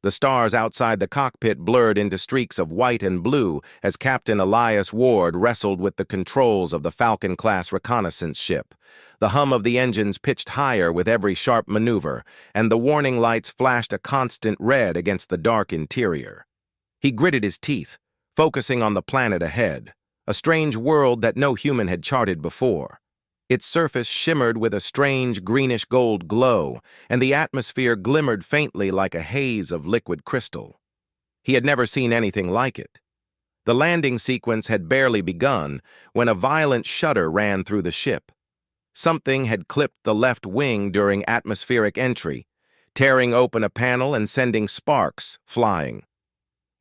The stars outside the cockpit blurred into streaks of white and blue as Captain Elias Ward wrestled with the controls of the Falcon-class reconnaissance ship. The hum of the engines pitched higher with every sharp maneuver, and the warning lights flashed a constant red against the dark interior. He gritted his teeth, focusing on the planet ahead, a strange world that no human had charted before. Its surface shimmered with a strange greenish-gold glow, and the atmosphere glimmered faintly like a haze of liquid crystal. He had never seen anything like it. The landing sequence had barely begun when a violent shudder ran through the ship. Something had clipped the left wing during atmospheric entry, tearing open a panel and sending sparks flying.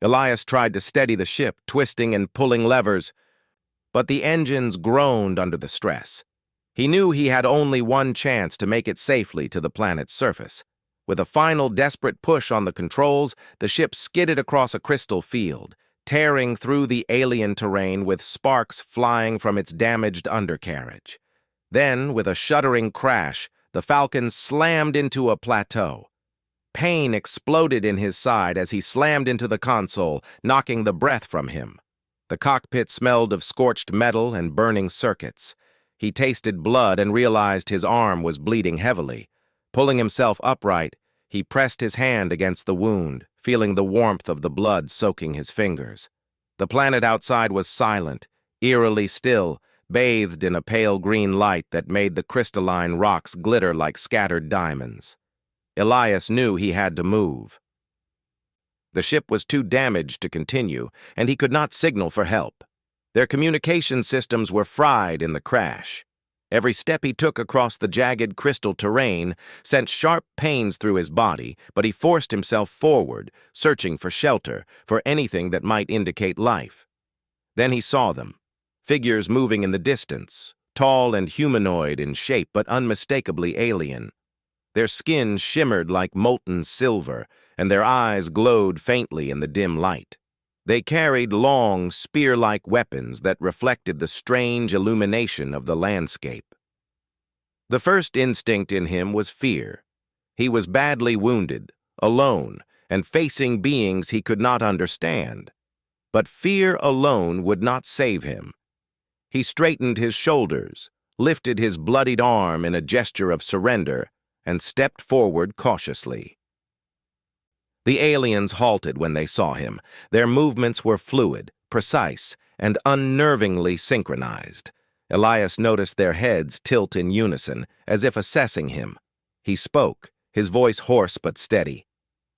Elias tried to steady the ship, twisting and pulling levers, but the engines groaned under the stress. He knew he had only one chance to make it safely to the planet's surface. With a final desperate push on the controls, the ship skidded across a crystal field, tearing through the alien terrain with sparks flying from its damaged undercarriage. Then, with a shuddering crash, the Falcon slammed into a plateau. Pain exploded in his side as he slammed into the console, knocking the breath from him. The cockpit smelled of scorched metal and burning circuits. He tasted blood and realized his arm was bleeding heavily. Pulling himself upright, he pressed his hand against the wound, feeling the warmth of the blood soaking his fingers. The planet outside was silent, eerily still, bathed in a pale green light that made the crystalline rocks glitter like scattered diamonds. Elias knew he had to move. The ship was too damaged to continue, and he could not signal for help. Their communication systems were fried in the crash. Every step he took across the jagged crystal terrain sent sharp pains through his body, but he forced himself forward, searching for shelter, for anything that might indicate life. Then he saw them, figures moving in the distance, tall and humanoid in shape but unmistakably alien. Their skin shimmered like molten silver, and their eyes glowed faintly in the dim light. They carried long, spear-like weapons that reflected the strange illumination of the landscape. The first instinct in him was fear. He was badly wounded, alone, and facing beings he could not understand. But fear alone would not save him. He straightened his shoulders, lifted his bloodied arm in a gesture of surrender, and stepped forward cautiously. The aliens halted when they saw him. Their movements were fluid, precise, and unnervingly synchronized. Elias noticed their heads tilt in unison, as if assessing him. He spoke, his voice hoarse but steady.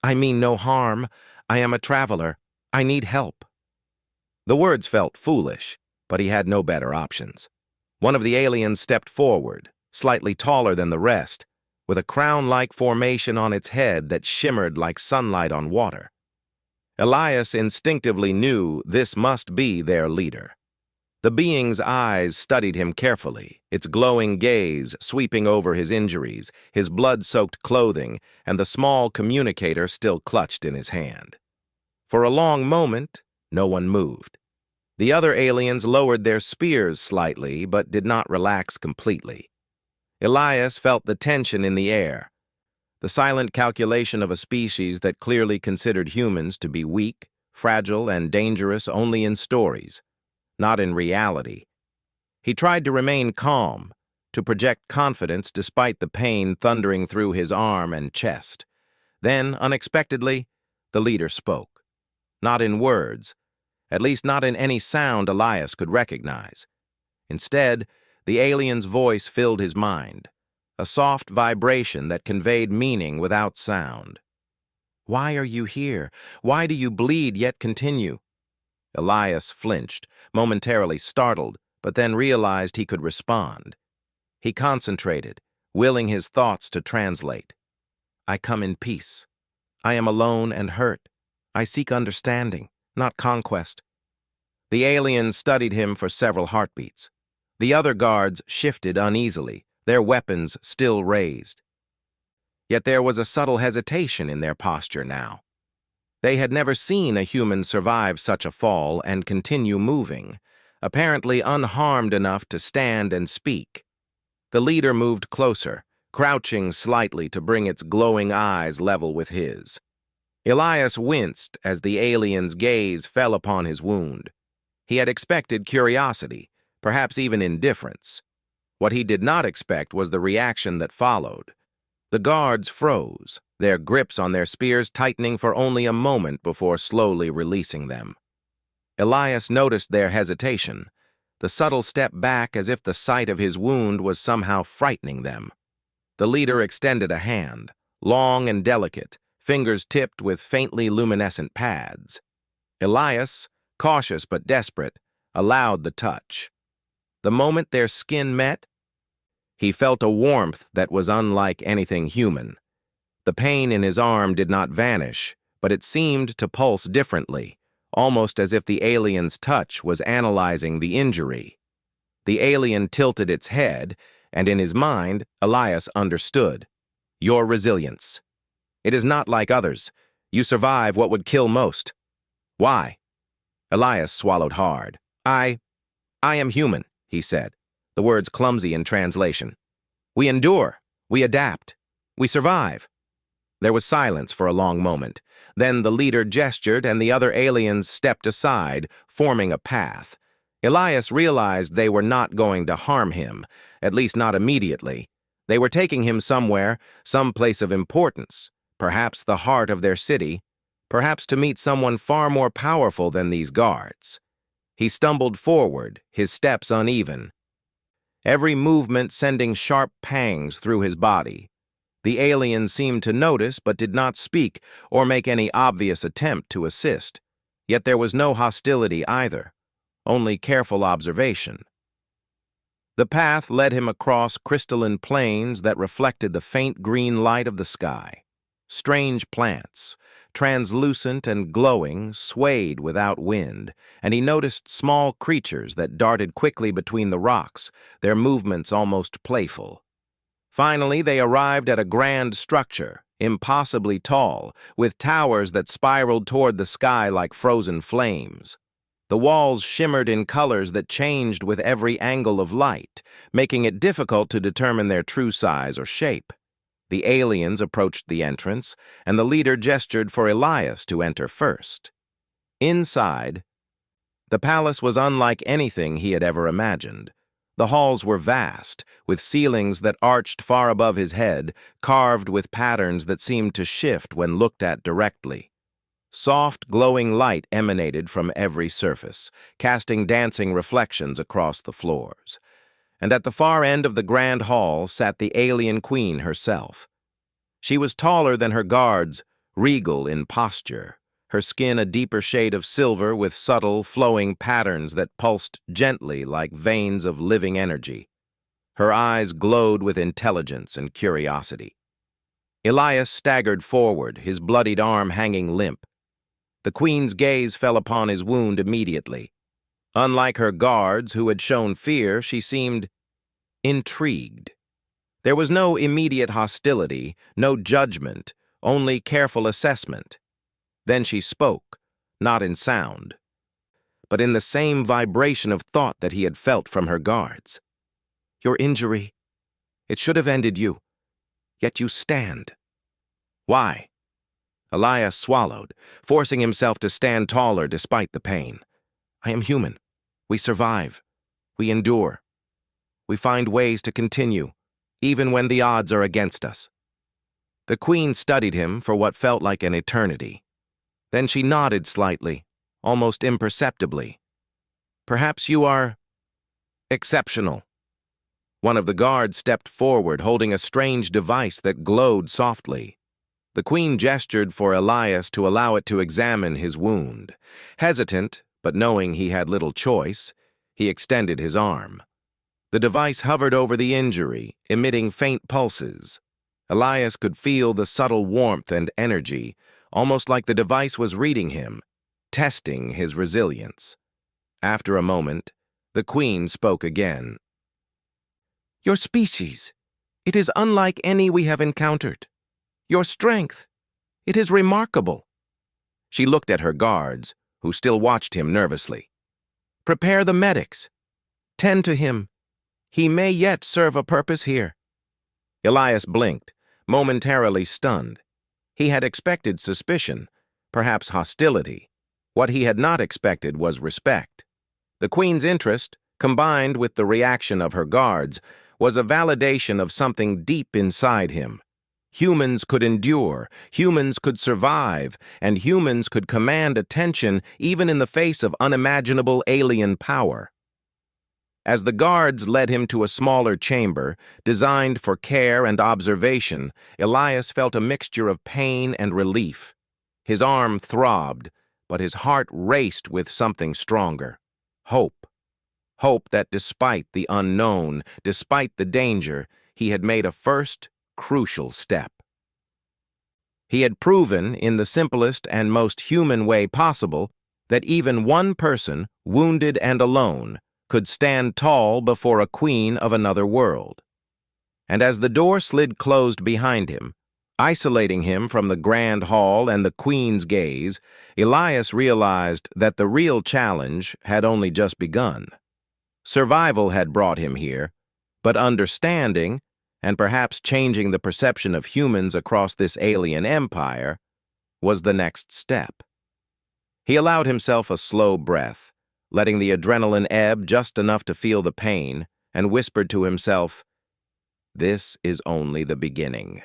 "I mean no harm. I am a traveler. I need help." The words felt foolish, but he had no better options. One of the aliens stepped forward, slightly taller than the rest, with a crown-like formation on its head that shimmered like sunlight on water. Elias instinctively knew this must be their leader. The being's eyes studied him carefully, its glowing gaze sweeping over his injuries, his blood-soaked clothing, and the small communicator still clutched in his hand. For a long moment, no one moved. The other aliens lowered their spears slightly, but did not relax completely. Elias felt the tension in the air, the silent calculation of a species that clearly considered humans to be weak, fragile, and dangerous only in stories, not in reality. He tried to remain calm, to project confidence despite the pain thundering through his arm and chest. Then, unexpectedly, the leader spoke. Not in words, at least not in any sound Elias could recognize. Instead, the alien's voice filled his mind, a soft vibration that conveyed meaning without sound. "Why are you here? Why do you bleed yet continue?" Elias flinched, momentarily startled, but then realized he could respond. He concentrated, willing his thoughts to translate. "I come in peace. I am alone and hurt. I seek understanding, not conquest." The alien studied him for several heartbeats. The other guards shifted uneasily, their weapons still raised. Yet there was a subtle hesitation in their posture now. They had never seen a human survive such a fall and continue moving, apparently unharmed enough to stand and speak. The leader moved closer, crouching slightly to bring its glowing eyes level with his. Elias winced as the alien's gaze fell upon his wound. He had expected curiosity, perhaps even indifference. What he did not expect was the reaction that followed. The guards froze, their grips on their spears tightening for only a moment before slowly releasing them. Elias noticed their hesitation, the subtle step back as if the sight of his wound was somehow frightening them. The leader extended a hand, long and delicate, fingers tipped with faintly luminescent pads. Elias, cautious but desperate, allowed the touch. The moment their skin met, he felt a warmth that was unlike anything human. The pain in his arm did not vanish, but it seemed to pulse differently, almost as if the alien's touch was analyzing the injury. The alien tilted its head, and in his mind, Elias understood. Your resilience. It is not like others. You survive what would kill most. Why? Elias swallowed hard. I am human, he said, the words clumsy in translation. We endure. We adapt. We survive. There was silence for a long moment. Then the leader gestured and the other aliens stepped aside, forming a path. Elias realized they were not going to harm him, at least not immediately. They were taking him somewhere, some place of importance, perhaps the heart of their city, perhaps to meet someone far more powerful than these guards. He stumbled forward, his steps uneven, every movement sending sharp pangs through his body. The alien seemed to notice but did not speak or make any obvious attempt to assist. Yet there was no hostility either, only careful observation. The path led him across crystalline plains that reflected the faint green light of the sky. Strange plants, translucent and glowing, swayed without wind, and he noticed small creatures that darted quickly between the rocks, their movements almost playful. Finally, they arrived at a grand structure, impossibly tall, with towers that spiraled toward the sky like frozen flames. The walls shimmered in colors that changed with every angle of light, making it difficult to determine their true size or shape. The aliens approached the entrance, and the leader gestured for Elias to enter first. Inside, the palace was unlike anything he had ever imagined. The halls were vast, with ceilings that arched far above his head, carved with patterns that seemed to shift when looked at directly. Soft, glowing light emanated from every surface, casting dancing reflections across the floors. And at the far end of the grand hall sat the alien queen herself. She was taller than her guards, regal in posture, her skin a deeper shade of silver with subtle, flowing patterns that pulsed gently like veins of living energy. Her eyes glowed with intelligence and curiosity. Elias staggered forward, his bloodied arm hanging limp. The queen's gaze fell upon his wound immediately. Unlike her guards, who had shown fear, she seemed intrigued. There was no immediate hostility, no judgment, only careful assessment. Then she spoke, not in sound, but in the same vibration of thought that he had felt from her guards. Your injury, it should have ended you, yet you stand. Why? Elias swallowed, forcing himself to stand taller despite the pain. I am human. We survive. We endure. We find ways to continue, even when the odds are against us. The queen studied him for what felt like an eternity. Then she nodded slightly, almost imperceptibly. Perhaps you are exceptional. One of the guards stepped forward, holding a strange device that glowed softly. The queen gestured for Elias to allow it to examine his wound. Hesitant, but knowing he had little choice, he extended his arm. The device hovered over the injury, emitting faint pulses. Elias could feel the subtle warmth and energy, almost like the device was reading him, testing his resilience. After a moment, the queen spoke again. Your species, it is unlike any we have encountered. Your strength, it is remarkable. She looked at her guards, who still watched him nervously. Prepare the medics. Tend to him. He may yet serve a purpose here. Elias blinked, momentarily stunned. He had expected suspicion, perhaps hostility. What he had not expected was respect. The queen's interest, combined with the reaction of her guards, was a validation of something deep inside him. Humans could endure, humans could survive, and humans could command attention even in the face of unimaginable alien power. As the guards led him to a smaller chamber, designed for care and observation, Elias felt a mixture of pain and relief. His arm throbbed, but his heart raced with something stronger. Hope. Hope that despite the unknown, despite the danger, he had made a first, crucial step. He had proven, in the simplest and most human way possible, that even one person, wounded and alone, could stand tall before a queen of another world. And as the door slid closed behind him, isolating him from the grand hall and the queen's gaze, Elias realized that the real challenge had only just begun. Survival had brought him here, but understanding, and perhaps changing the perception of humans across this alien empire, was the next step. He allowed himself a slow breath, letting the adrenaline ebb just enough to feel the pain, and whispered to himself, "This is only the beginning."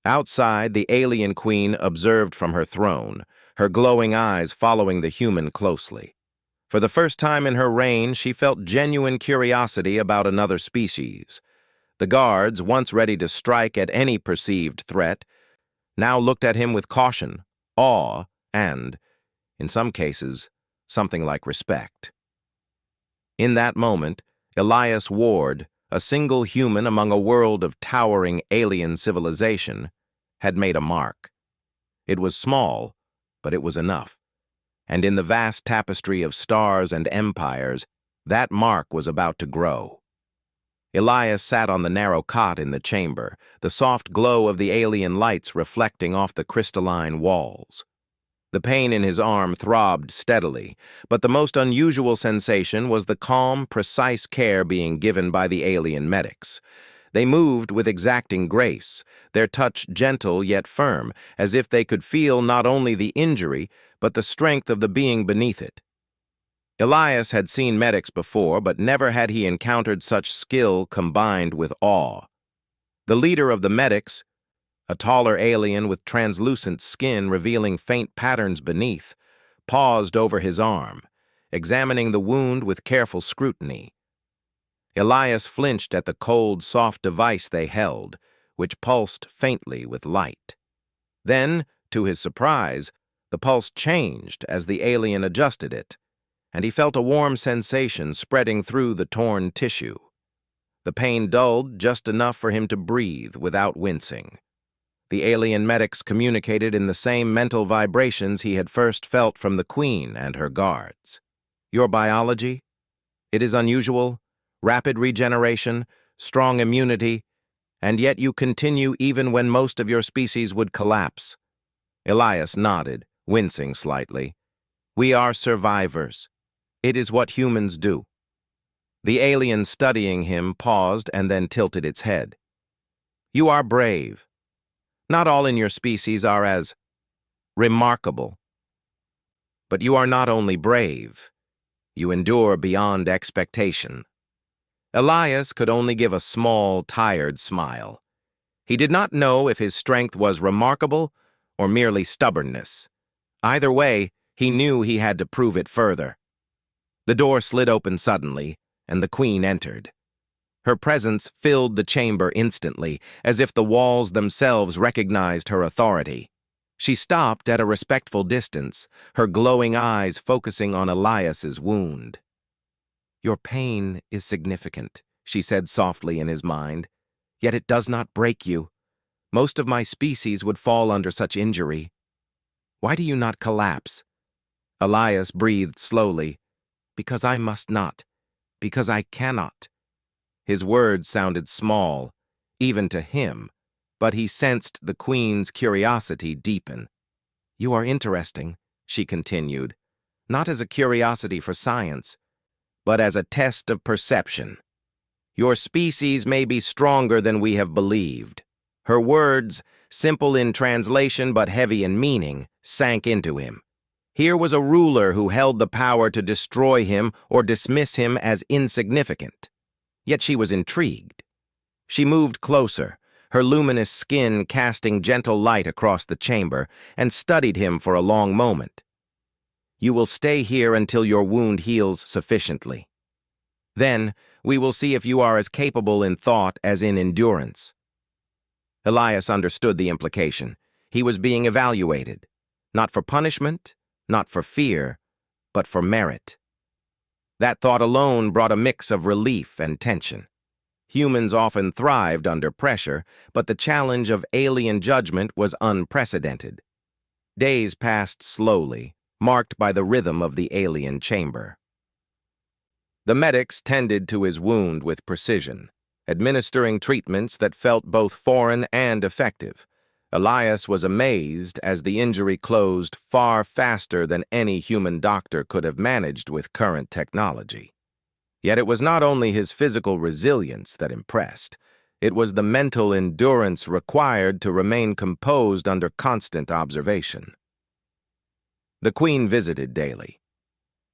Outside, the alien queen observed from her throne, her glowing eyes following the human closely. For the first time in her reign, she felt genuine curiosity about another species. The guards, once ready to strike at any perceived threat, now looked at him with caution, awe, and, in some cases, something like respect. In that moment, Elias Ward, a single human among a world of towering alien civilization, had made a mark. It was small, but it was enough. And in the vast tapestry of stars and empires, that mark was about to grow. Elias sat on the narrow cot in the chamber, the soft glow of the alien lights reflecting off the crystalline walls. The pain in his arm throbbed steadily, but the most unusual sensation was the calm, precise care being given by the alien medics. They moved with exacting grace, their touch gentle yet firm, as if they could feel not only the injury, but the strength of the being beneath it. Elias had seen medics before, but never had he encountered such skill combined with awe. The leader of the medics, a taller alien with translucent skin revealing faint patterns beneath, paused over his arm, examining the wound with careful scrutiny. Elias flinched at the cold, soft device they held, which pulsed faintly with light. Then, to his surprise, the pulse changed as the alien adjusted it, and he felt a warm sensation spreading through the torn tissue. The pain dulled just enough for him to breathe without wincing. The alien medics communicated in the same mental vibrations he had first felt from the Queen and her guards. Your biology? It is unusual, rapid regeneration, strong immunity, and yet you continue even when most of your species would collapse. Elias nodded, wincing slightly. We are survivors. It is what humans do. The alien studying him paused and then tilted its head. You are brave. Not all in your species are as remarkable. But you are not only brave, you endure beyond expectation. Elias could only give a small, tired smile. He did not know if his strength was remarkable or merely stubbornness. Either way, he knew he had to prove it further. The door slid open suddenly, and the Queen entered. Her presence filled the chamber instantly, as if the walls themselves recognized her authority. She stopped at a respectful distance, her glowing eyes focusing on Elias's wound. Your pain is significant, she said softly in his mind, yet it does not break you. Most of my species would fall under such injury. Why do you not collapse? Elias breathed slowly. Because I must not. Because I cannot. His words sounded small, even to him, but he sensed the Queen's curiosity deepen. You are interesting, she continued, not as a curiosity for science, but as a test of perception. Your species may be stronger than we have believed. Her words, simple in translation but heavy in meaning, sank into him. Here was a ruler who held the power to destroy him or dismiss him as insignificant. Yet she was intrigued. She moved closer, her luminous skin casting gentle light across the chamber, and studied him for a long moment. "You will stay here until your wound heals sufficiently. Then, we will see if you are as capable in thought as in endurance." Elias understood the implication. He was being evaluated, not for punishment, not for fear, but for merit. That thought alone brought a mix of relief and tension. Humans often thrived under pressure, but the challenge of alien judgment was unprecedented. Days passed slowly, marked by the rhythm of the alien chamber. The medics tended to his wound with precision, administering treatments that felt both foreign and effective. Elias was amazed as the injury closed far faster than any human doctor could have managed with current technology. Yet it was not only his physical resilience that impressed, it was the mental endurance required to remain composed under constant observation. The Queen visited daily.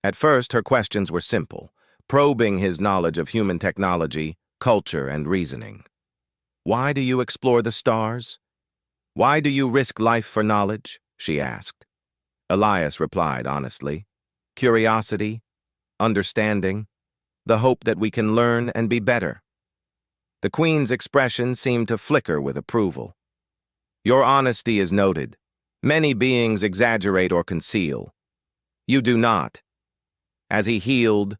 At first, her questions were simple, probing his knowledge of human technology, culture, and reasoning. "Why do you explore the stars? Why do you risk life for knowledge?" she asked. Elias replied honestly. "Curiosity, understanding, the hope that we can learn and be better." The Queen's expression seemed to flicker with approval. "Your honesty is noted. Many beings exaggerate or conceal. You do not." As he healed,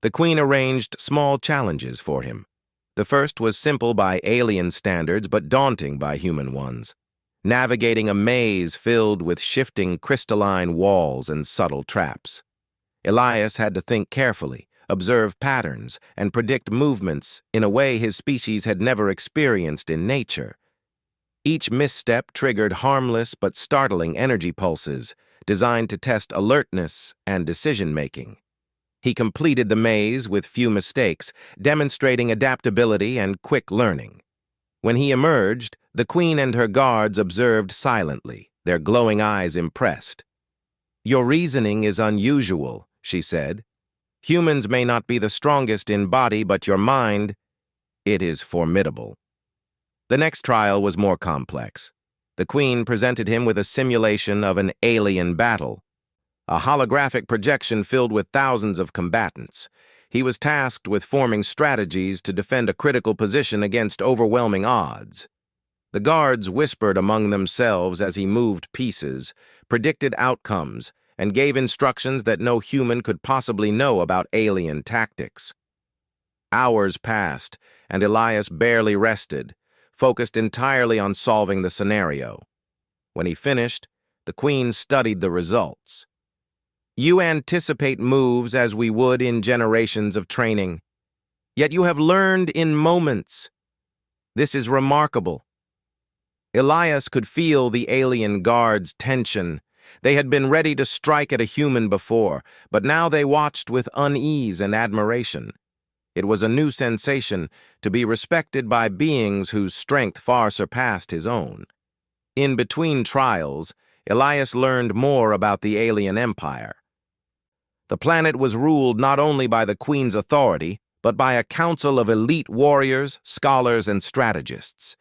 the Queen arranged small challenges for him. The first was simple by alien standards but daunting by human ones, navigating a maze filled with shifting crystalline walls and subtle traps. Elias had to think carefully, observe patterns, and predict movements in a way his species had never experienced in nature. Each misstep triggered harmless but startling energy pulses designed to test alertness and decision-making. He completed the maze with few mistakes, demonstrating adaptability and quick learning. When he emerged, the Queen and her guards observed silently, their glowing eyes impressed. "Your reasoning is unusual," she said. "Humans may not be the strongest in body, but your mind, it is formidable." The next trial was more complex. The Queen presented him with a simulation of an alien battle, a holographic projection filled with thousands of combatants. He was tasked with forming strategies to defend a critical position against overwhelming odds. The guards whispered among themselves as he moved pieces, predicted outcomes, and gave instructions that no human could possibly know about alien tactics. Hours passed, and Elias barely rested, focused entirely on solving the scenario. When he finished, the Queen studied the results. "You anticipate moves as we would in generations of training. Yet you have learned in moments. This is remarkable." Elias could feel the alien guards' tension. They had been ready to strike at a human before, but now they watched with unease and admiration. It was a new sensation to be respected by beings whose strength far surpassed his own. In between trials, Elias learned more about the alien empire. The planet was ruled not only by the Queen's authority, but by a council of elite warriors, scholars, and strategists.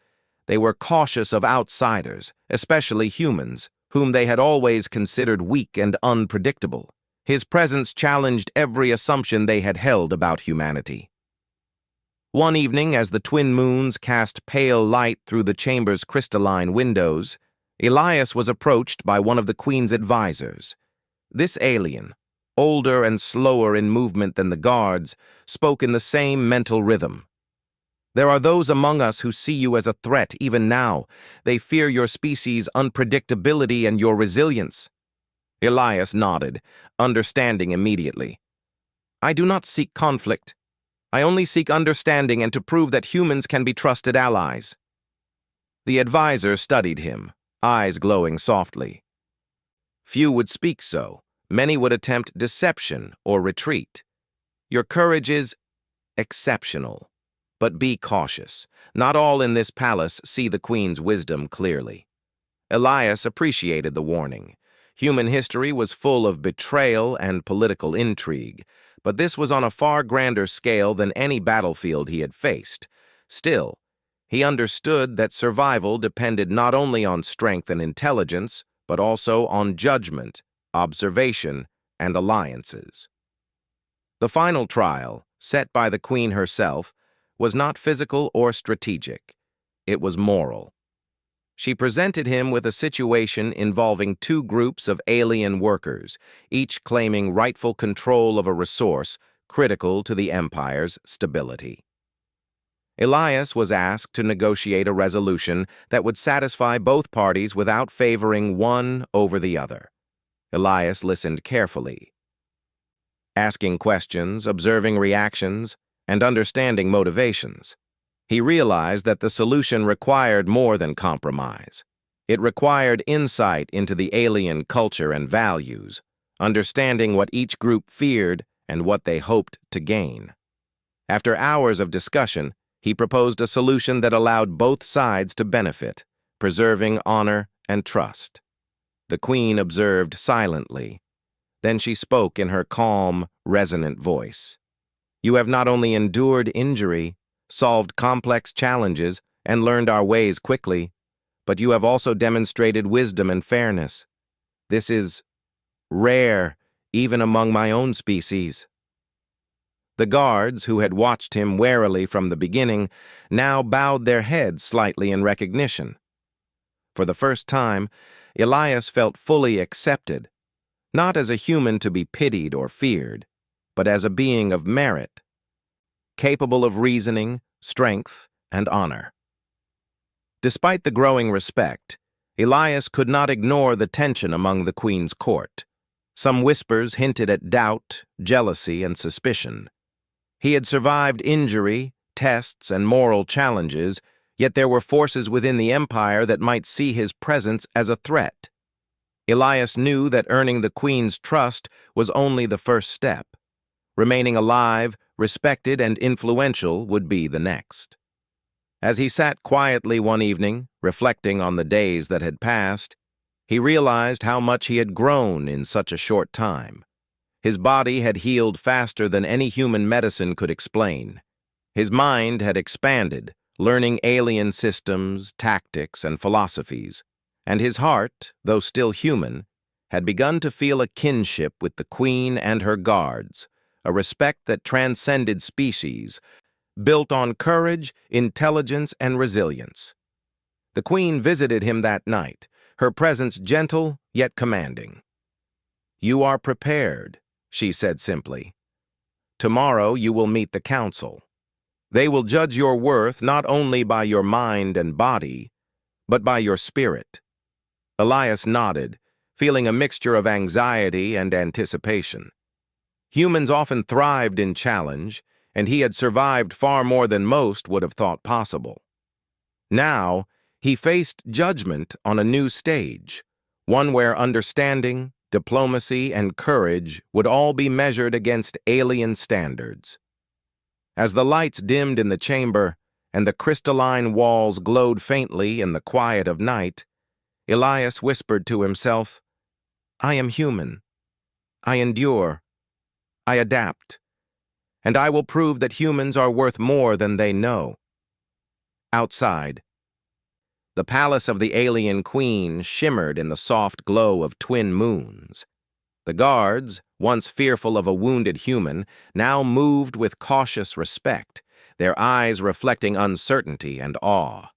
They were cautious of outsiders, especially humans, whom they had always considered weak and unpredictable. His presence challenged every assumption they had held about humanity. One evening, as the twin moons cast pale light through the chamber's crystalline windows, Elias was approached by one of the Queen's advisors. This alien, older and slower in movement than the guards, spoke in the same mental rhythm. "There are those among us who see you as a threat even now. They fear your species' unpredictability and your resilience." Elias nodded, understanding immediately. "I do not seek conflict. I only seek understanding and to prove that humans can be trusted allies." The advisor studied him, eyes glowing softly. "Few would speak so. Many would attempt deception or retreat. Your courage is exceptional. But be cautious. Not all in this palace see the Queen's wisdom clearly." Elias appreciated the warning, Human history was full of betrayal and political intrigue, but this was on a far grander scale than any battlefield he had faced. Still, he understood that survival depended not only on strength and intelligence, but also on judgment, observation, and alliances. The final trial, set by the Queen herself, was not physical or strategic. It was moral. She presented him with a situation involving two groups of alien workers, each claiming rightful control of a resource critical to the Empire's stability. Elias was asked to negotiate a resolution that would satisfy both parties without favoring one over the other. Elias listened carefully, asking questions, observing reactions, and understanding motivations. He realized that the solution required more than compromise. It required insight into the alien culture and values, understanding what each group feared and what they hoped to gain. After hours of discussion, he proposed a solution that allowed both sides to benefit, preserving honor and trust. The Queen observed silently. Then she spoke in her calm, resonant voice. "You have not only endured injury, solved complex challenges, and learned our ways quickly, but you have also demonstrated wisdom and fairness. This is rare, even among my own species." The guards, who had watched him warily from the beginning, now bowed their heads slightly in recognition. For the first time, Elias felt fully accepted, not as a human to be pitied or feared, but as a being of merit, capable of reasoning, strength, and honor. Despite the growing respect, Elias could not ignore the tension among the Queen's court. Some whispers hinted at doubt, jealousy, and suspicion. He had survived injury, tests, and moral challenges, yet there were forces within the Empire that might see his presence as a threat. Elias knew that earning the Queen's trust was only the first step. Remaining alive, respected, and influential would be the next. As he sat quietly one evening, reflecting on the days that had passed, he realized how much he had grown in such a short time. His body had healed faster than any human medicine could explain. His mind had expanded, learning alien systems, tactics, and philosophies, and his heart, though still human, had begun to feel a kinship with the Queen and her guards, a respect that transcended species, built on courage, intelligence, and resilience. The Queen visited him that night, her presence gentle yet commanding. "You are prepared," she said simply. "Tomorrow you will meet the council. They will judge your worth not only by your mind and body, but by your spirit." Elias nodded, feeling a mixture of anxiety and anticipation. Humans often thrived in challenge, and he had survived far more than most would have thought possible. Now, he faced judgment on a new stage, one where understanding, diplomacy, and courage would all be measured against alien standards. As the lights dimmed in the chamber and the crystalline walls glowed faintly in the quiet of night, Elias whispered to himself, "I am human. I endure. I adapt. And I will prove that humans are worth more than they know." Outside, the palace of the alien queen shimmered in the soft glow of twin moons. The guards, once fearful of a wounded human, now moved with cautious respect, their eyes reflecting uncertainty and awe.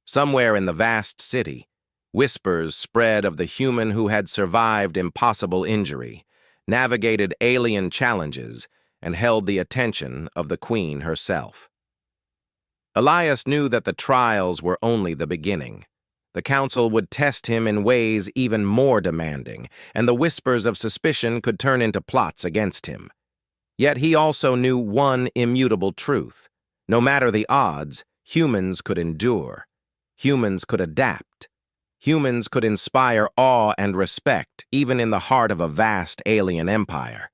Somewhere in the vast city, whispers spread of the human who had survived impossible injury, navigated alien challenges, and held the attention of the Queen herself. Elias knew that the trials were only the beginning. The council would test him in ways even more demanding, and the whispers of suspicion could turn into plots against him. Yet he also knew one immutable truth. No matter the odds, humans could endure. Humans could adapt. Humans could inspire awe and respect, even in the heart of a vast alien empire.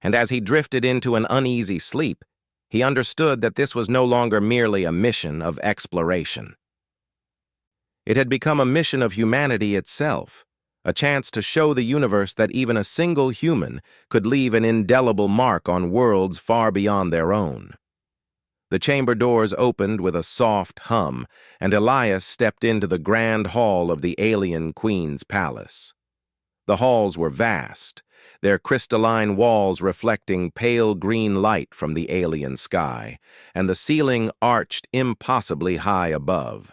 And as he drifted into an uneasy sleep, he understood that this was no longer merely a mission of exploration. It had become a mission of humanity itself, a chance to show the universe that even a single human could leave an indelible mark on worlds far beyond their own. The chamber doors opened with a soft hum, and Elias stepped into the grand hall of the alien queen's palace. The halls were vast, their crystalline walls reflecting pale green light from the alien sky, and the ceiling arched impossibly high above.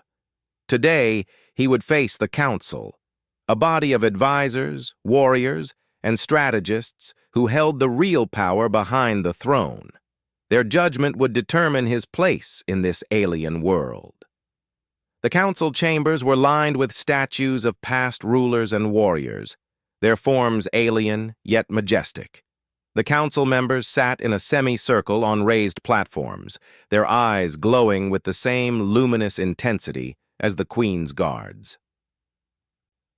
Today, he would face the council, a body of advisors, warriors, and strategists who held the real power behind the throne. Their judgment would determine his place in this alien world. The council chambers were lined with statues of past rulers and warriors, their forms alien yet majestic. The council members sat in a semicircle on raised platforms, their eyes glowing with the same luminous intensity as the Queen's guards.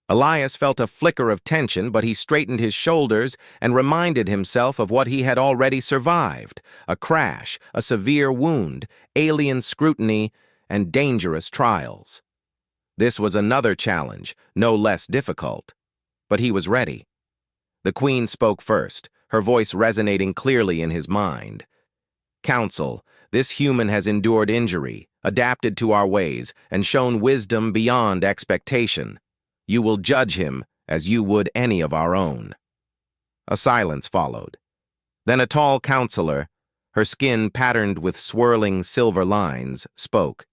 Elias felt a flicker of tension, but he straightened his shoulders and reminded himself of what he had already survived: a crash, a severe wound, alien scrutiny, and dangerous trials. This was another challenge, no less difficult, but he was ready. The Queen spoke first, her voice resonating clearly in his mind. "Council, this human has endured injury, adapted to our ways, and shown wisdom beyond expectation. You will judge him as you would any of our own." A silence followed. Then a tall counselor, her skin patterned with swirling silver lines, spoke.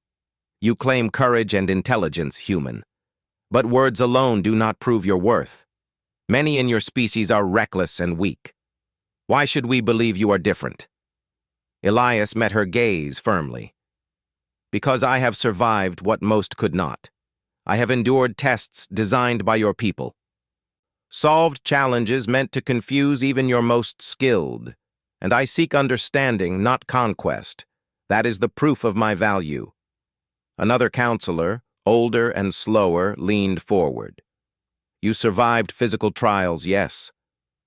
"You claim courage and intelligence, human. But words alone do not prove your worth. Many in your species are reckless and weak. Why should we believe you are different?" Elias met her gaze firmly. "Because I have survived what most could not. I have endured tests designed by your people. Solved challenges meant to confuse even your most skilled. And I seek understanding, not conquest. That is the proof of my value." Another counselor, older and slower, leaned forward. "You survived physical trials, yes.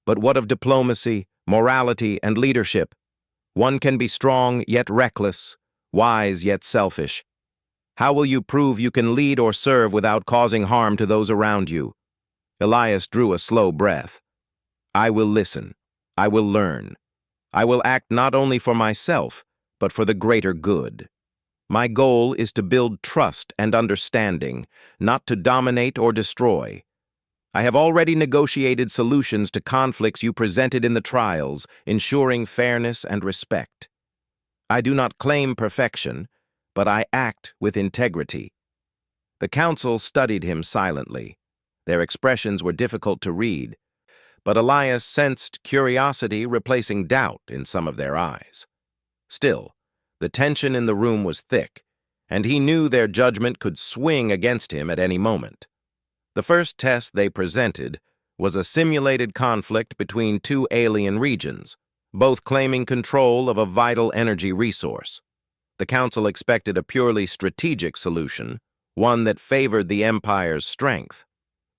But what of diplomacy, morality, and leadership? One can be strong yet reckless, wise yet selfish. How will you prove you can lead or serve without causing harm to those around you?" Elias drew a slow breath. "I will listen. I will learn. I will act not only for myself, but for the greater good. My goal is to build trust and understanding, not to dominate or destroy. I have already negotiated solutions to conflicts you presented in the trials, ensuring fairness and respect. I do not claim perfection, but I act with integrity." The council studied him silently. Their expressions were difficult to read, but Elias sensed curiosity replacing doubt in some of their eyes. Still, the tension in the room was thick, and he knew their judgment could swing against him at any moment. The first test they presented was a simulated conflict between two alien regions, both claiming control of a vital energy resource. The council expected a purely strategic solution, one that favored the Empire's strength.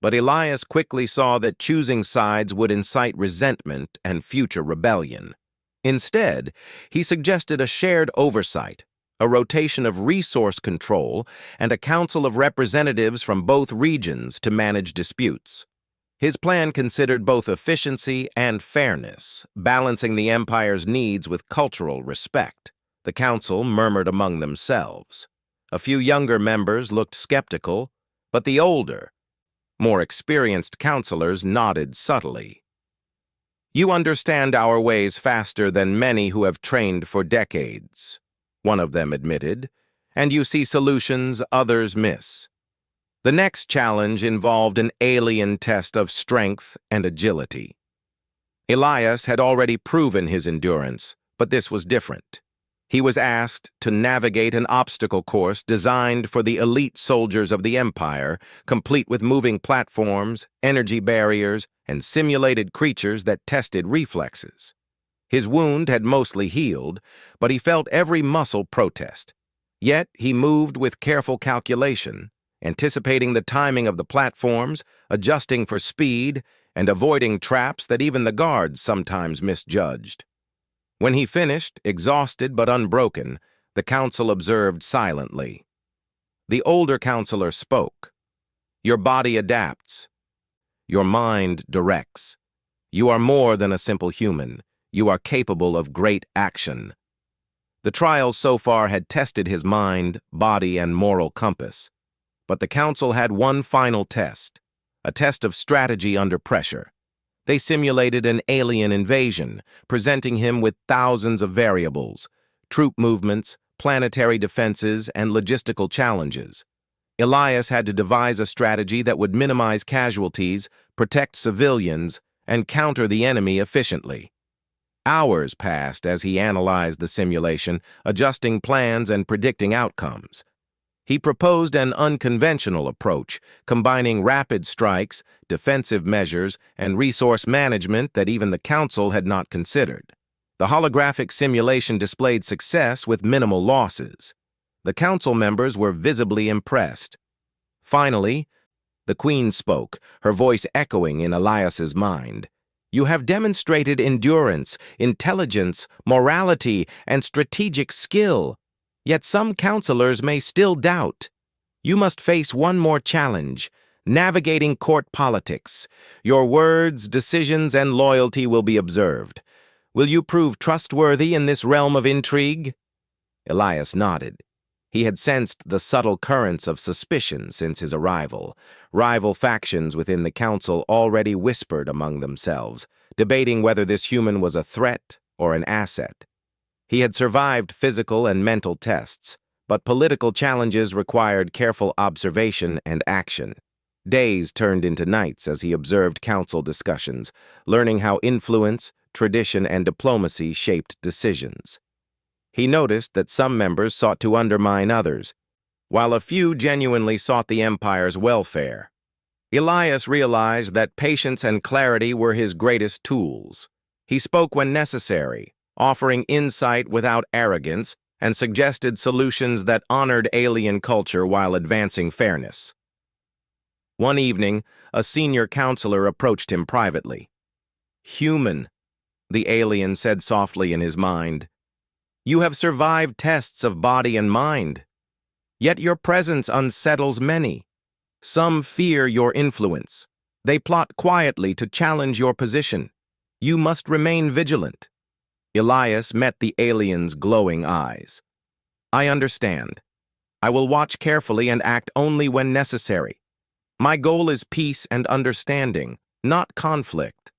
But Elias quickly saw that choosing sides would incite resentment and future rebellion. Instead, he suggested a shared oversight, a rotation of resource control, and a council of representatives from both regions to manage disputes. His plan considered both efficiency and fairness, balancing the Empire's needs with cultural respect. The council murmured among themselves. A few younger members looked skeptical, but the older, more experienced counselors nodded subtly. "You understand our ways faster than many who have trained for decades," one of them admitted, "and you see solutions others miss. The next challenge involved an alien test of strength and agility." Elias had already proven his endurance, but this was different. He was asked to navigate an obstacle course designed for the elite soldiers of the Empire, complete with moving platforms, energy barriers, and simulated creatures that tested reflexes. His wound had mostly healed, but he felt every muscle protest. Yet he moved with careful calculation, anticipating the timing of the platforms, adjusting for speed, and avoiding traps that even the guards sometimes misjudged. When he finished, exhausted but unbroken, the council observed silently. The older counselor spoke. "Your body adapts. Your mind directs. You are more than a simple human. You are capable of great action. The trials so far had tested his mind, body, and moral compass. But the council had one final test, a test of strategy under pressure. They simulated an alien invasion, presenting him with thousands of variables, troop movements, planetary defenses, and logistical challenges. Elias had to devise a strategy that would minimize casualties, protect civilians, and counter the enemy efficiently. Hours passed as he analyzed the simulation, adjusting plans and predicting outcomes. He proposed an unconventional approach, combining rapid strikes, defensive measures, and resource management that even the Council had not considered. The holographic simulation displayed success with minimal losses. The Council members were visibly impressed. Finally, the Queen spoke, her voice echoing in Elias's mind. "You have demonstrated endurance, intelligence, morality, and strategic skill. Yet some counselors may still doubt. You must face one more challenge, navigating court politics. Your words, decisions, and loyalty will be observed. Will you prove trustworthy in this realm of intrigue?" Elias nodded. He had sensed the subtle currents of suspicion since his arrival. Rival factions within the council already whispered among themselves, debating whether this human was a threat or an asset. He had survived physical and mental tests, but political challenges required careful observation and action. Days turned into nights as he observed council discussions, learning how influence, tradition, and diplomacy shaped decisions. He noticed that some members sought to undermine others, while a few genuinely sought the empire's welfare. Elias realized that patience and clarity were his greatest tools. He spoke when necessary, offering insight without arrogance, and suggested solutions that honored alien culture while advancing fairness. One evening, a senior counselor approached him privately. "Human," the alien said softly in his mind. "You have survived tests of body and mind. Yet your presence unsettles many. Some fear your influence. They plot quietly to challenge your position. You must remain vigilant." Elias met the alien's glowing eyes. "I understand. I will watch carefully and act only when necessary. My goal is peace and understanding, not conflict."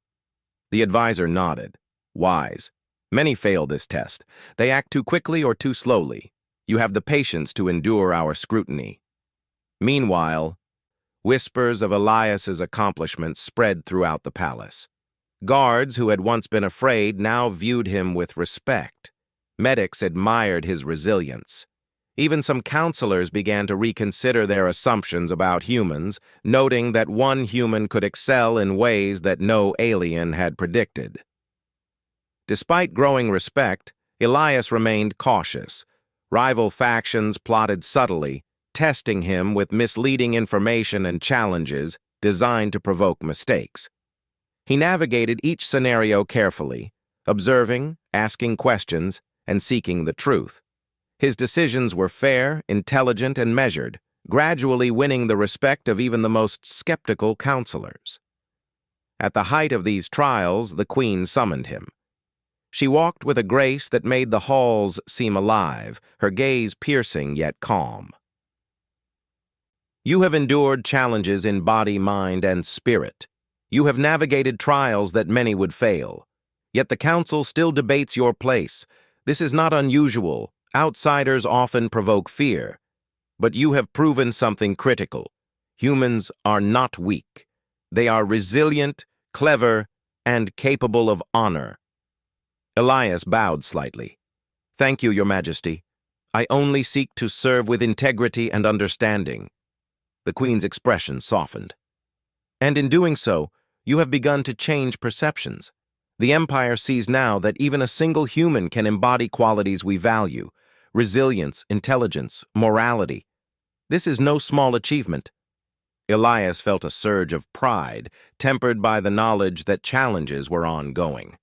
The advisor nodded. "Wise. Many fail this test. They act too quickly or too slowly. You have the patience to endure our scrutiny." Meanwhile, whispers of Elias's accomplishments spread throughout the palace. Guards who had once been afraid now viewed him with respect. Medics admired his resilience. Even some counselors began to reconsider their assumptions about humans, noting that one human could excel in ways that no alien had predicted. Despite growing respect, Elias remained cautious. Rival factions plotted subtly, testing him with misleading information and challenges designed to provoke mistakes. He navigated each scenario carefully, observing, asking questions, and seeking the truth. His decisions were fair, intelligent, and measured, gradually winning the respect of even the most skeptical counselors. At the height of these trials, the Queen summoned him. She walked with a grace that made the halls seem alive, her gaze piercing yet calm. "You have endured challenges in body, mind, and spirit. You have navigated trials that many would fail. Yet the council still debates your place. This is not unusual. Outsiders often provoke fear. But you have proven something critical. Humans are not weak. They are resilient, clever, and capable of honor." Elias bowed slightly. "Thank you, Your Majesty. I only seek to serve with integrity and understanding." The Queen's expression softened. "And in doing so, you have begun to change perceptions. The Empire sees now that even a single human can embody qualities we value: resilience, intelligence, morality. This is no small achievement." Elias felt a surge of pride, tempered by the knowledge that challenges were ongoing.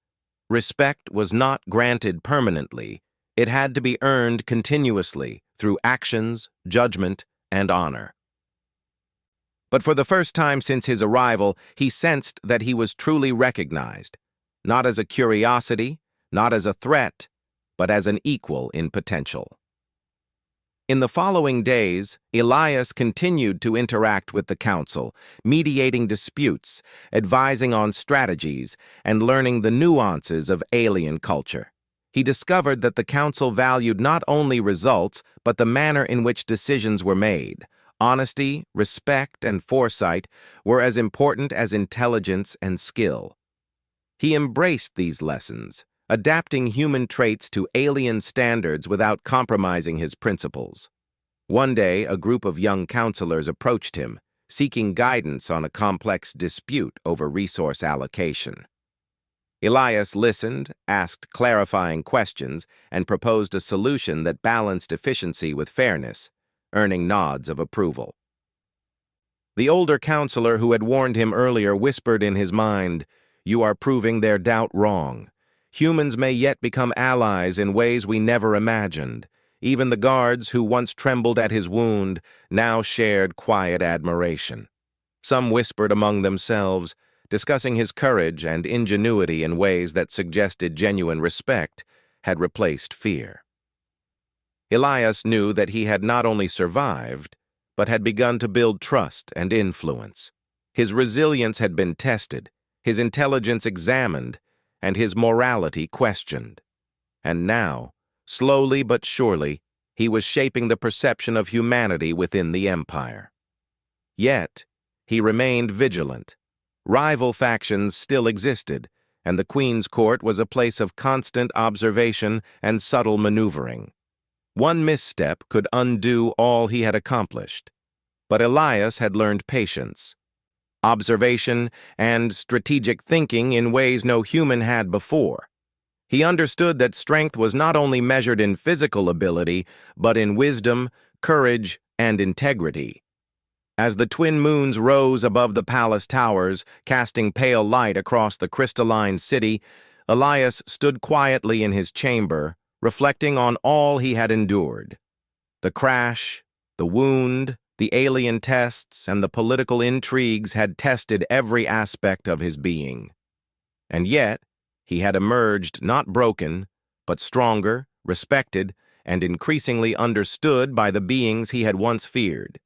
Respect was not granted permanently. It had to be earned continuously through actions, judgment, and honor. But for the first time since his arrival, he sensed that he was truly recognized, not as a curiosity, not as a threat, but as an equal in potential. In the following days, Elias continued to interact with the council, mediating disputes, advising on strategies, and learning the nuances of alien culture. He discovered that the council valued not only results, but the manner in which decisions were made. Honesty, respect, and foresight were as important as intelligence and skill. He embraced these lessons, adapting human traits to alien standards without compromising his principles. One day, a group of young counselors approached him, seeking guidance on a complex dispute over resource allocation. Elias listened, asked clarifying questions, and proposed a solution that balanced efficiency with fairness, earning nods of approval. The older counselor who had warned him earlier whispered in his mind, "You are proving their doubt wrong. Humans may yet become allies in ways we never imagined." Even the guards who once trembled at his wound now shared quiet admiration. Some whispered among themselves, discussing his courage and ingenuity in ways that suggested genuine respect had replaced fear. Elias knew that he had not only survived, but had begun to build trust and influence. His resilience had been tested, his intelligence examined, and his morality questioned. And now, slowly but surely, he was shaping the perception of humanity within the empire. Yet, he remained vigilant. Rival factions still existed, and the Queen's court was a place of constant observation and subtle maneuvering. One misstep could undo all he had accomplished. But Elias had learned patience, observation, and strategic thinking in ways no human had before. He understood that strength was not only measured in physical ability, but in wisdom, courage, and integrity. As the twin moons rose above the palace towers, casting pale light across the crystalline city, Elias stood quietly in his chamber, reflecting on all he had endured. The crash, the wound, the alien tests, and the political intrigues had tested every aspect of his being. And yet, he had emerged not broken, but stronger, respected, and increasingly understood by the beings he had once feared.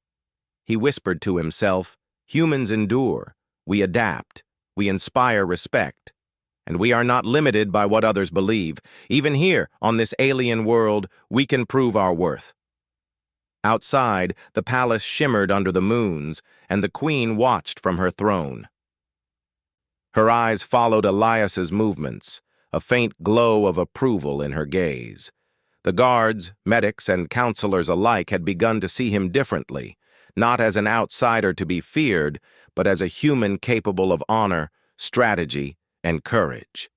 He whispered to himself, "Humans endure, we adapt, we inspire respect, and we are not limited by what others believe. Even here, on this alien world, we can prove our worth." Outside, the palace shimmered under the moons, and the queen watched from her throne. Her eyes followed Elias's movements, a faint glow of approval in her gaze. The guards, medics, and counselors alike had begun to see him differently, not as an outsider to be feared, but as a human capable of honor, strategy, and courage.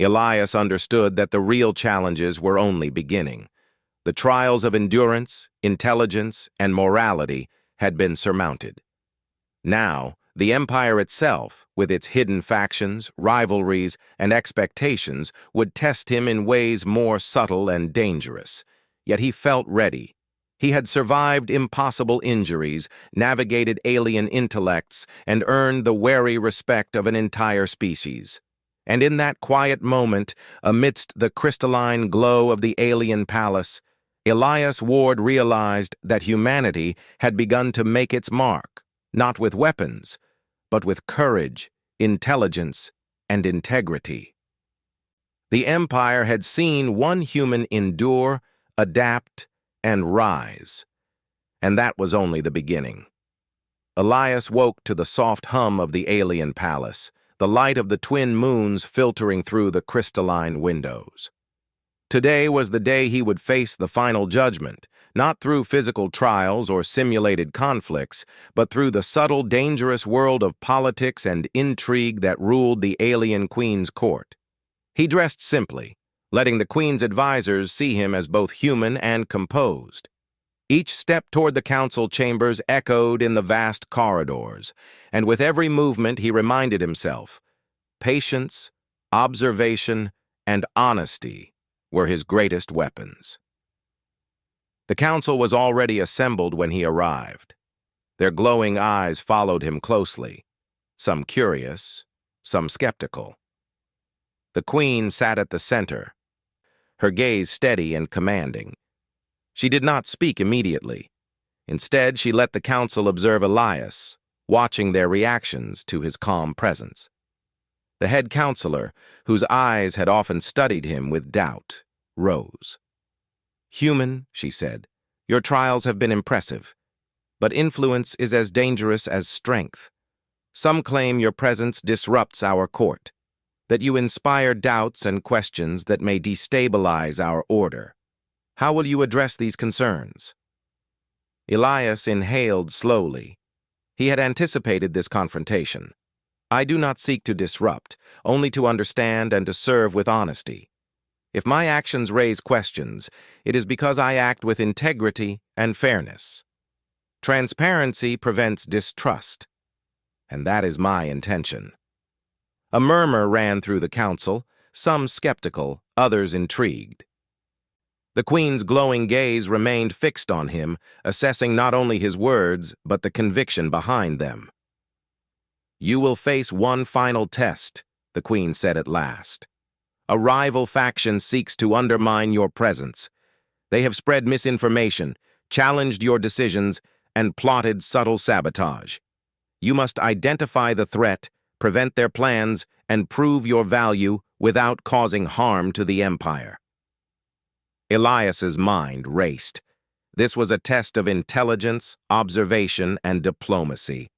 Elias understood that the real challenges were only beginning. The trials of endurance, intelligence, and morality had been surmounted. Now, the empire itself, with its hidden factions, rivalries, and expectations, would test him in ways more subtle and dangerous. Yet he felt ready. He had survived impossible injuries, navigated alien intellects, and earned the wary respect of an entire species. And in that quiet moment, amidst the crystalline glow of the alien palace, Elias Ward realized that humanity had begun to make its mark, not with weapons, but with courage, intelligence, and integrity. The empire had seen one human endure, adapt, and rise, and that was only the beginning. Elias woke to the soft hum of the alien palace, the light of the twin moons filtering through the crystalline windows. Today was the day he would face the final judgment, not through physical trials or simulated conflicts, but through the subtle, dangerous world of politics and intrigue that ruled the alien queen's court. He dressed simply, letting the queen's advisors see him as both human and composed. Each step toward the council chambers echoed in the vast corridors, and with every movement he reminded himself, patience, observation, and honesty were his greatest weapons. The council was already assembled when he arrived. Their glowing eyes followed him closely, some curious, some skeptical. The queen sat at the center, her gaze steady and commanding. She did not speak immediately. Instead, she let the council observe Elias, watching their reactions to his calm presence. The head counselor, whose eyes had often studied him with doubt, rose. "Human," she said, "your trials have been impressive, but influence is as dangerous as strength. Some claim your presence disrupts our court, that you inspire doubts and questions that may destabilize our order. How will you address these concerns?" Elias inhaled slowly. He had anticipated this confrontation. "I do not seek to disrupt, only to understand and to serve with honesty. If my actions raise questions, it is because I act with integrity and fairness. Transparency prevents distrust, and that is my intention." A murmur ran through the council, some skeptical, others intrigued. The queen's glowing gaze remained fixed on him, assessing not only his words, but the conviction behind them. "You will face one final test," the queen said at last. "A rival faction seeks to undermine your presence. They have spread misinformation, challenged your decisions, and plotted subtle sabotage. You must identify the threat, prevent their plans, and prove your value without causing harm to the empire." Elias's mind raced. This was a test of intelligence, observation, and diplomacy.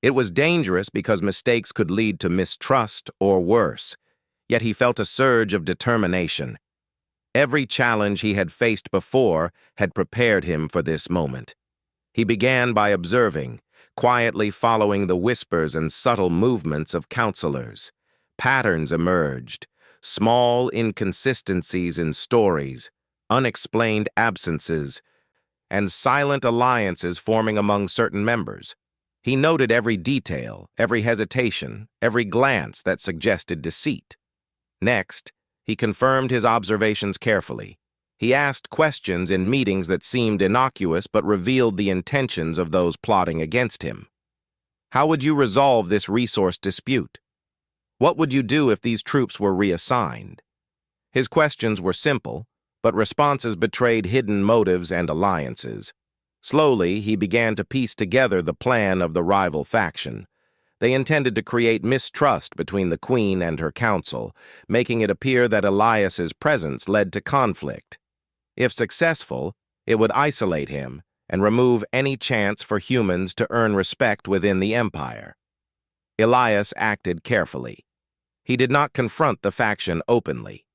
It was dangerous because mistakes could lead to mistrust or worse, yet he felt a surge of determination. Every challenge he had faced before had prepared him for this moment. He began by observing, quietly following the whispers and subtle movements of counselors. Patterns emerged, small inconsistencies in stories, unexplained absences, and silent alliances forming among certain members. He noted every detail, every hesitation, every glance that suggested deceit. Next, he confirmed his observations carefully. He asked questions in meetings that seemed innocuous but revealed the intentions of those plotting against him. How would you resolve this resource dispute? What would you do if these troops were reassigned? His questions were simple, but responses betrayed hidden motives and alliances. Slowly, he began to piece together the plan of the rival faction. They intended to create mistrust between the queen and her council, making it appear that Elias's presence led to conflict. If successful, it would isolate him and remove any chance for humans to earn respect within the empire. Elias acted carefully. He did not confront the faction openly,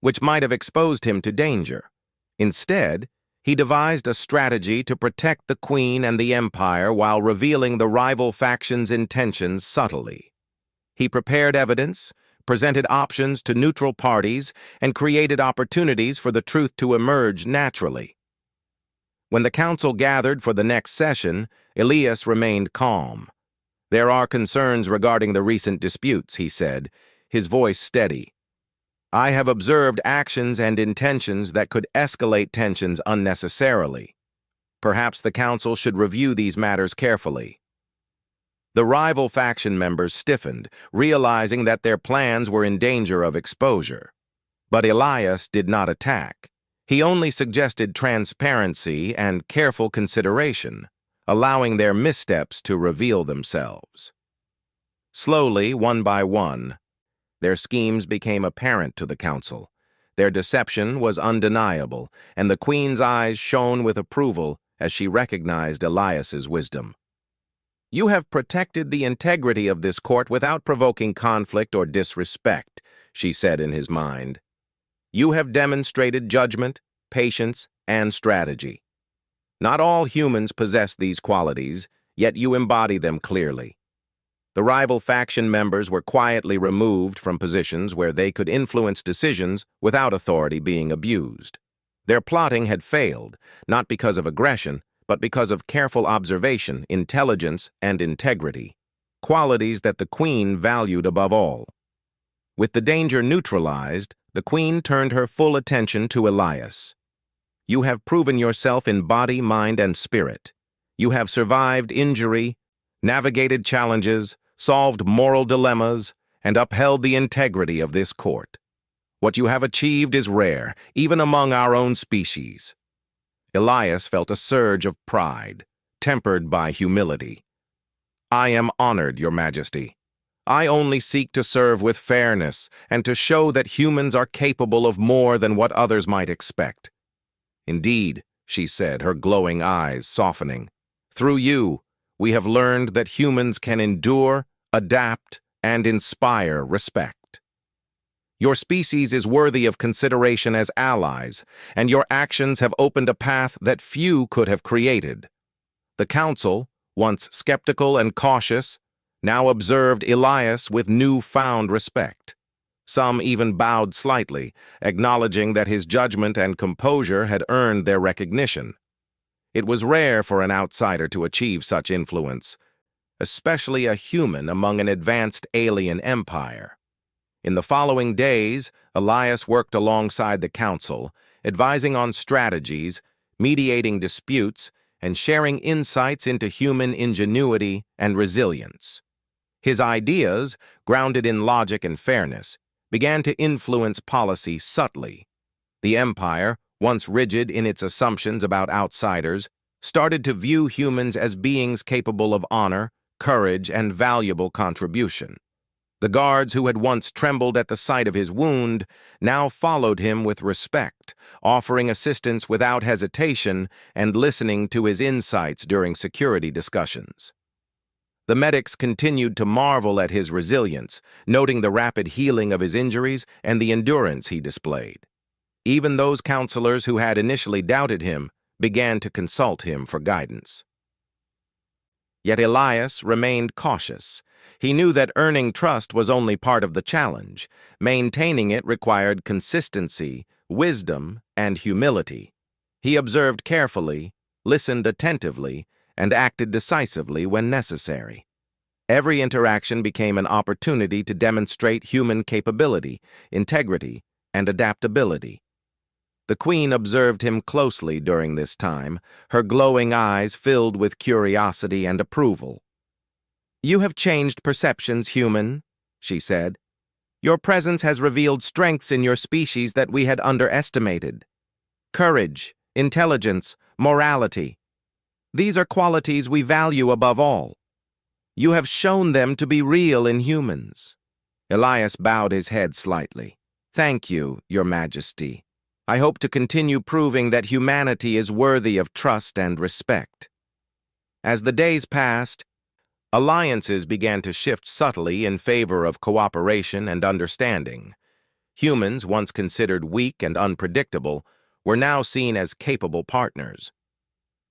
which might have exposed him to danger. Instead, he devised a strategy to protect the queen and the empire while revealing the rival faction's intentions subtly. He prepared evidence, presented options to neutral parties, and created opportunities for the truth to emerge naturally. When the council gathered for the next session, Elias remained calm. "There are concerns regarding the recent disputes," he said, his voice steady. "I have observed actions and intentions that could escalate tensions unnecessarily. Perhaps the council should review these matters carefully." The rival faction members stiffened, realizing that their plans were in danger of exposure. But Elias did not attack. He only suggested transparency and careful consideration, allowing their missteps to reveal themselves. Slowly, one by one, their schemes became apparent to the council. Their deception was undeniable, and the queen's eyes shone with approval as she recognized Elias's wisdom. "You have protected the integrity of this court without provoking conflict or disrespect," she said in his mind. "You have demonstrated judgment, patience, and strategy. Not all humans possess these qualities, yet you embody them clearly." The rival faction members were quietly removed from positions where they could influence decisions without authority being abused. Their plotting had failed, not because of aggression, but because of careful observation, intelligence, and integrity, qualities that the queen valued above all. With the danger neutralized, the queen turned her full attention to Elias. "You have proven yourself in body, mind, and spirit. You have survived injury, navigated challenges, solved moral dilemmas, and upheld the integrity of this court. What you have achieved is rare, even among our own species. Elias felt a surge of pride, tempered by humility. I am honored, Your Majesty. I only seek to serve with fairness and to show that humans are capable of more than what others might expect. Indeed, she said, her glowing eyes softening. Through you, we have learned that humans can endure, adapt, and inspire respect. Your species is worthy of consideration as allies, and your actions have opened a path that few could have created. The council, once skeptical and cautious, now observed Elias with newfound respect. Some even bowed slightly, acknowledging that his judgment and composure had earned their recognition. It was rare for an outsider to achieve such influence, especially a human among an advanced alien empire. In the following days, Elias worked alongside the council, advising on strategies, mediating disputes, and sharing insights into human ingenuity and resilience. His ideas, grounded in logic and fairness, began to influence policy subtly. The empire, once rigid in its assumptions about outsiders, started to view humans as beings capable of honor, courage, and valuable contribution. The guards who had once trembled at the sight of his wound now followed him with respect, offering assistance without hesitation and listening to his insights during security discussions. The medics continued to marvel at his resilience, noting the rapid healing of his injuries and the endurance he displayed. Even those counselors who had initially doubted him began to consult him for guidance. Yet Elias remained cautious. He knew that earning trust was only part of the challenge. Maintaining it required consistency, wisdom, and humility. He observed carefully, listened attentively, and acted decisively when necessary. Every interaction became an opportunity to demonstrate human capability, integrity, and adaptability. The Queen observed him closely during this time, her glowing eyes filled with curiosity and approval. "You have changed perceptions, human," she said. "Your presence has revealed strengths in your species that we had underestimated. Courage, intelligence, morality. These are qualities we value above all. You have shown them to be real in humans." Elias bowed his head slightly. "Thank you, Your Majesty. I hope to continue proving that humanity is worthy of trust and respect." As the days passed, alliances began to shift subtly in favor of cooperation and understanding. Humans, once considered weak and unpredictable, were now seen as capable partners.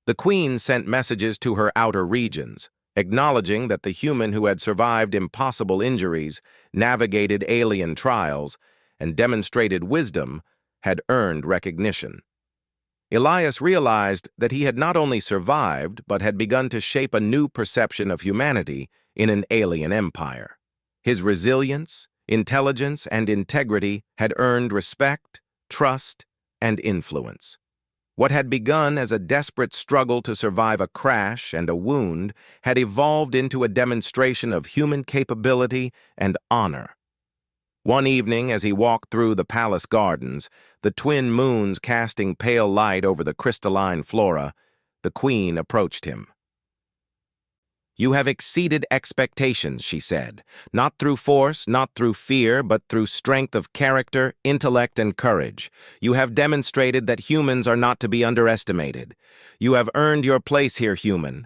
The Queen sent messages to her outer regions, acknowledging that the human who had survived impossible injuries, navigated alien trials, and demonstrated wisdom had earned recognition. Elias realized that he had not only survived, but had begun to shape a new perception of humanity in an alien empire. His resilience, intelligence, and integrity had earned respect, trust, and influence. What had begun as a desperate struggle to survive a crash and a wound had evolved into a demonstration of human capability and honor. One evening, as he walked through the palace gardens, the twin moons casting pale light over the crystalline flora, the Queen approached him. "You have exceeded expectations," she said, "not through force, not through fear, but through strength of character, intellect, and courage. You have demonstrated that humans are not to be underestimated. You have earned your place here, human."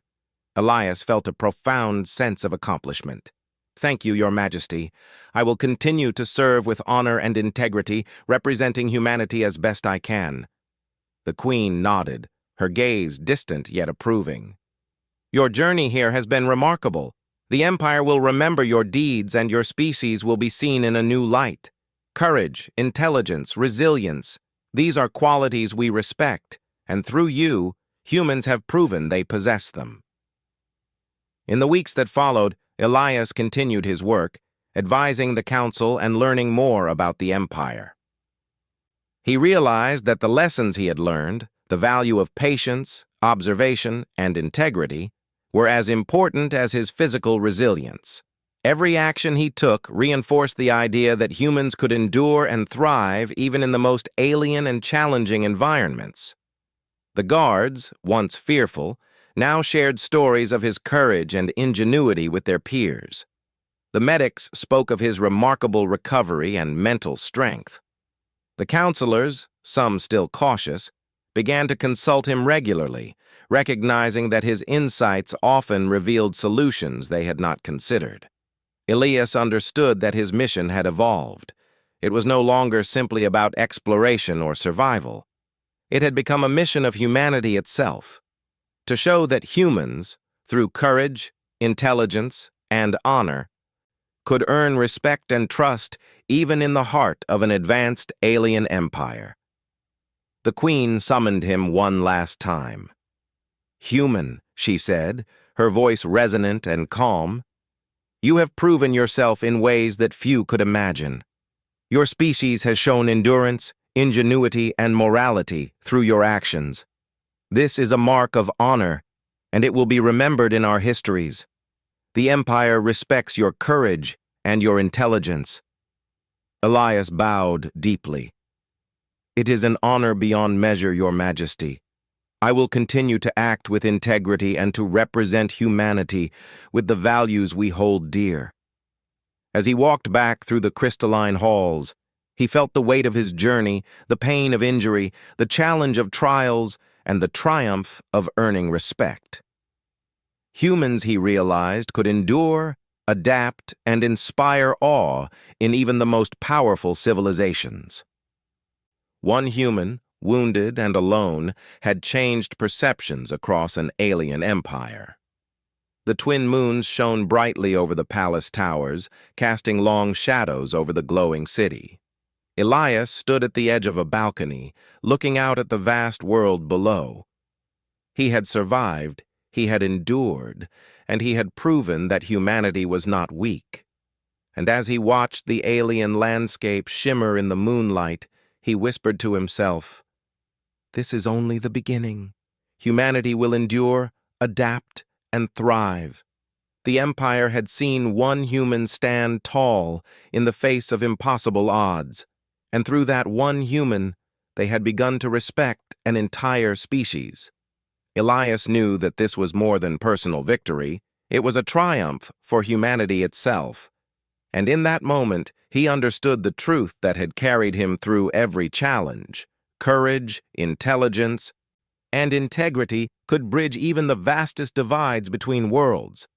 Elias felt a profound sense of accomplishment. "Thank you, Your Majesty. I will continue to serve with honor and integrity, representing humanity as best I can." The Queen nodded, her gaze distant yet approving. "Your journey here has been remarkable. The Empire will remember your deeds and your species will be seen in a new light. Courage, intelligence, resilience, these are qualities we respect, and through you, humans have proven they possess them." In the weeks that followed, Elias continued his work, advising the council and learning more about the Empire. He realized that the lessons he had learned, The value of patience, observation, and integrity were as important as his physical resilience. Every action he took reinforced the idea that humans could endure and thrive even in the most alien and challenging environments. The guards, once fearful, now shared stories of his courage and ingenuity with their peers. The medics spoke of his remarkable recovery and mental strength. The counselors, some still cautious, began to consult him regularly, recognizing that his insights often revealed solutions they had not considered. Elias understood that his mission had evolved. It was no longer simply about exploration or survival. It had become a mission of humanity itself, to show that humans, through courage, intelligence, and honor, could earn respect and trust even in the heart of an advanced alien empire. The Queen summoned him one last time. "Human," she said, her voice resonant and calm, "you have proven yourself in ways that few could imagine. Your species has shown endurance, ingenuity, and morality through your actions. This is a mark of honor, and it will be remembered in our histories. The Empire respects your courage and your intelligence." Elias bowed deeply. "It is an honor beyond measure, Your Majesty. I will continue to act with integrity and to represent humanity with the values we hold dear." As he walked back through the crystalline halls, he felt the weight of his journey, the pain of injury, the challenge of trials, and the triumph of earning respect. Humans, he realized, could endure, adapt, and inspire awe in even the most powerful civilizations. One human, wounded and alone, had changed perceptions across an alien empire. The twin moons shone brightly over the palace towers, casting long shadows over the glowing city. Elias stood at the edge of a balcony, looking out at the vast world below. He had survived, he had endured, and he had proven that humanity was not weak. And as he watched the alien landscape shimmer in the moonlight, he whispered to himself, "This is only the beginning. Humanity will endure, adapt, and thrive." The Empire had seen one human stand tall in the face of impossible odds, and through that one human, they had begun to respect an entire species. Elias knew that this was more than personal victory. It was a triumph for humanity itself. And in that moment, he understood the truth that had carried him through every challenge. Courage, intelligence, and integrity could bridge even the vastest divides between worlds.